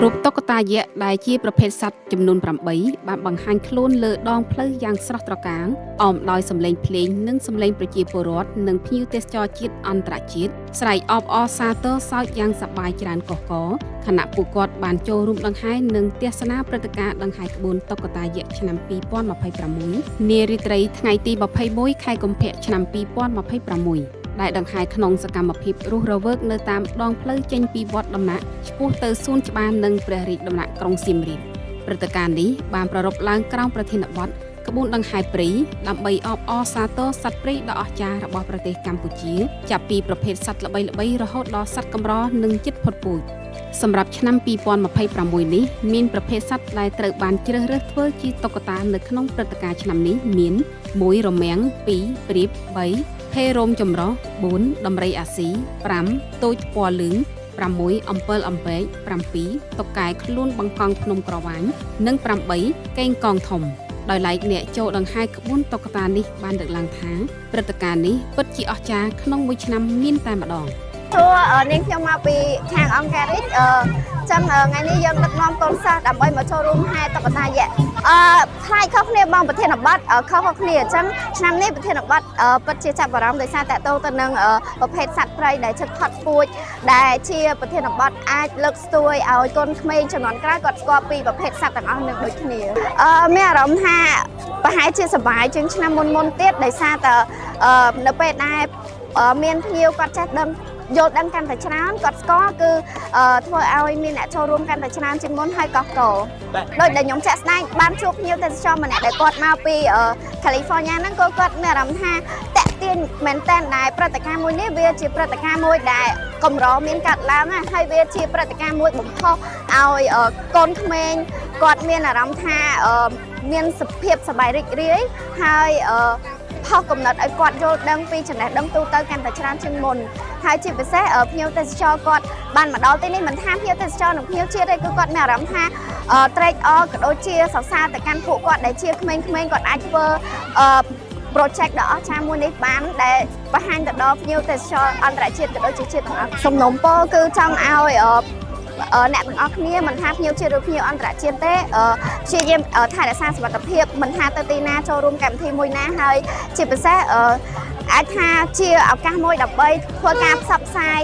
រូបតុក្កតាយក្សដែលជាប្រភេទសត្វចំនួន8បានបង្ហាញខ្លួនលើដងផ្លូវយ៉ាងស្រស់ត្រកាលអមដោយសម្លេងភ្លេងនិងសម្លេងប្រជាពលរដ្ឋនិងភ្ញៀវទេសចរជាតិអន្តរជាតិស្រែកអបអរសាទរសើចយ៉ាងសប្បាយច្រើនកុះករខណៈពួកគាត់បានចូលរួមដង្ហែនិងទស្សនាព្រឹត្តិការណ៍ដង្ហែក្បួនតុក្កតាយក្សឆ្នាំ2026នារាត្រីថ្ងៃទី21ខែកុម្ភៈឆ្នាំ2026ដែលដង្ហែក្នុងសកម្មភាពរស់រវើកនៅតាមដងផ្លូវចេញពីវត្តដំណាក់ឆ្ពោះទៅសួនច្បារនិងព្រះរាជដំណាក់ក្រុងសៀមរាបព្រឹត្តិការណ៍នេះបានប្រារព្ធឡើងក្រោមប្រធានបទក្បួនដង្ហែព្រៃដើម្បីអបអរសាទរសត្វព្រៃដ៏អស្ចារ្យរបស់ប្រទេសកម្ពុជាចាប់ពីប្រភេទសត្វល្បីៗរហូតដល់សត្វកម្រនិងជិតផុតពូជសម្រាប់ឆ្នាំ2026នេះមានប្រភេទសត្វដែលត្រូវបានជ្រើសរើសធ្វើជាតុក្កតានៅក្នុងព្រឹត្តិការណ៍ឆ្នាំនេះមាន1រមាំង2ព្រាប3ភេរោមចម្រុះ4ដំរីអាស៊ី5តូចពណ៌លឿង6អំពិលអំពែក7តុកែខ្លួនបង្កង់ភ្នំក្រវាញនិង8កេងកងធំដោយឡែកអ្នកចូលដង្ហែក្បួនតុក្កតានេះបានលើកឡើងថាព្រឹត្តិការណ៍នេះពិតជាអស្ចារ្យក្នុងមួយឆ្នាំមានតែម្ដងនាងខ្ញុំមកពីខាងអង្គការនេះចឹងថ្ងៃនេះយើងដឹកនាំកូនសិស្សដើម្បីមកចូលរួមហែតុក្កតាយក្សខ្លាចខុសគ្នាបងប្រធានបទខុសគ្នាអញ្ចឹងឆ្នាំនេះប្រធានបទពិតជាចាប់អារម្មណ៍ដោយសារតកតងទៅនឹងប្រភេទសត្វព្រៃដែលជិតផុតពូជដែលជាប្រធានបទអាចលើកស្ទួយឲ្យកូនក្មេងជំនាន់ក្រោយគាត់ស្គាល់ពីប្រភេទសត្វទាំងអស់នឹងដូចគ្នាមានអារម្មណ៍ថាប្រហែលជាសប្បាយជាងឆ្នាំមុនទៀតដោយសារតែនៅពេលដែលមានភ្ញៀវគាត់ចេះដឹងយល់ដឹងកាន់តែច្រើនគាត់ស្គាល់គឺធ្វើឲ្យមានអ្នកចូលរួមកាន់តែច្រើនជាងមុនហើយកោះកោដោយដែលខ្ញុំចាក់ស្ដែងបានជួបភ្ញៀវទេសចរម្នាក់ដែលគាត់មកពី California ហ្នឹងគាត់មានអារម្មណ៍ថាតាក់ទាញមែនតើដែលព្រឹត្តិការណ៍មួយនេះវាជាព្រឹត្តិការណ៍មួយដែលកម្រមានកាត់ឡើងហើយវាជាព្រឹត្តិការណ៍មួយបំផុសឲ្យកូនក្មេងគាត់មានអារម្មណ៍ថាមានសភាពសប្បាយរីករាយហើយផុសកំណត់ឲ្យគាត់យល់ដឹងពីចំណេះដឹងទូទៅកាន់តែច្រើនជាងមុនហើយជាពិសេសភ្ញៀវទេសចរគាត់បានមកដល់ទីនេះមិនថាភ្ញៀវទេសចរនិងភ្ញៀវជាតិទេគឺគាត់មានអារម្មណ៍ថាត្រេកអរក៏ដូចជាសរសើរទៅកាន់ពួកគាត់ដែលជាក្មេងៗគាត់អាចធ្វើproject ដ៏អស្ចារ្យមួយនេះបានដែលបង្ហាញទៅដល់ភ្ញៀវទេសចរអន្តរជាតិក៏ដូចជាជាតិទាំងអស់សំណូមពរគឺចង់ឲ្យអ្នកទាំងអស់គ្នាមិនថាភ្ញៀវជាតិឬភ្ញៀវអន្តរជាតិទេព្យាយាមថែរក្សាសុខភាពមិនថាទៅទីណាចូលរួមកម្មវិធីមួយណាហើយជាពិសេសអាចថាជាឱកាសមួយដើម្បីធ្វើការផ្សព្វផ្សាយ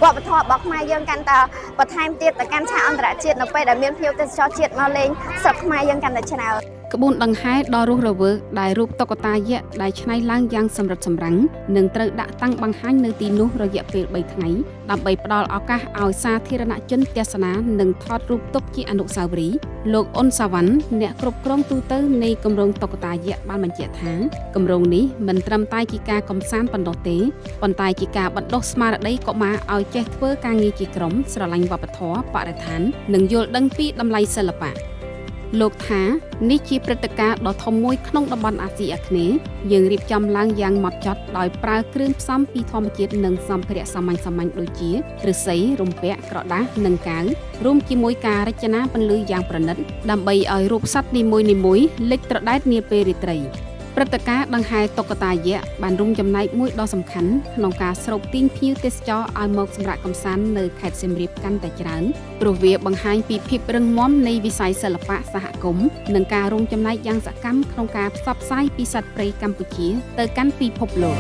វប្បធម៌របស់ខ្មែរយើងកាន់តែបន្ថែមទៀតទៅកាន់ឆាកអន្តរជាតិនៅពេលដែលមានភ្ញៀវទេសចរជាតិមកលេងស្រុកខ្មែរយើងកាន់តែច្រើនក្បួនដង្ហែដ៏រស់រវើកដែលរូបតុក្កតាយក្សដែលច្នៃឡើងយ៉ាងសម្រិតសម្រាំងនឹងត្រូវដាក់តាំងបង្ហាញនៅទីនោះរយៈពេល3ថ្ងៃដើម្បីផ្ដល់ឱកាសឲ្យសាធារណជនទស្សនានិងថតរូបទុកជាអនុស្សាវរីយ៍លោកអ៊ុនសាវ៉ាន់អ្នកគ្រប់គ្រងទូទៅនៃគម្រោងតុក្កតាយក្សបានបញ្ជាក់ថាគម្រោងនេះមិនត្រឹមតែជាការកម្សាន្តប៉ុណ្ណោះទេប៉ុន្តែជាការបណ្ដុះស្មារតីកុមារឲ្យចេះធ្វើការងារជាក្រុមស្រឡាញ់វប្បធម៌បរិស្ថាននិងយល់ដឹងពីតម្លៃសិល្បៈលោកថានេះជាព្រឹត្តិការណ៍ដ៏ធំមួយក្នុងតំបន់អាស៊ីអាគ្នេយ៍យើងរៀបចំឡើងយ៉ាងហ្មត់ចត់ដោយប្រើគ្រឿងផ្សំពីធម្មជាតិនិងសម្ភារៈសាមញ្ញៗដូចជាឫស្សីរំពាក់ក្រដាសនិងកាវរួមជាមួយការរចនាពន្លឺយ៉ាងប្រណិតដើម្បីឲ្យរូបសត្វនីមួយៗលេចត្រដែតនាពេលរាត្រីព្រឹត្តិការណ៍ដង្ហែតុក្កតាយក្សបានរួមចំណែកមួយដ៏សំខាន់ក្នុងការស្រូបទាញភ្ញៀវទេសចរឲ្យមកសម្រាកកម្សាន្តនៅខេត្តសៀមរាបកាន់តែច្រើនព្រោះវាបង្ហាញពីភាពរឹងមាំនៃវិស័យសិល្បៈសហគមន៍និងការរួមចំណែកយ៉ាងសកម្មក្នុងការផ្សព្វផ្សាយពីសត្វព្រៃកម្ពុជាទៅកាន់ពិភពលោក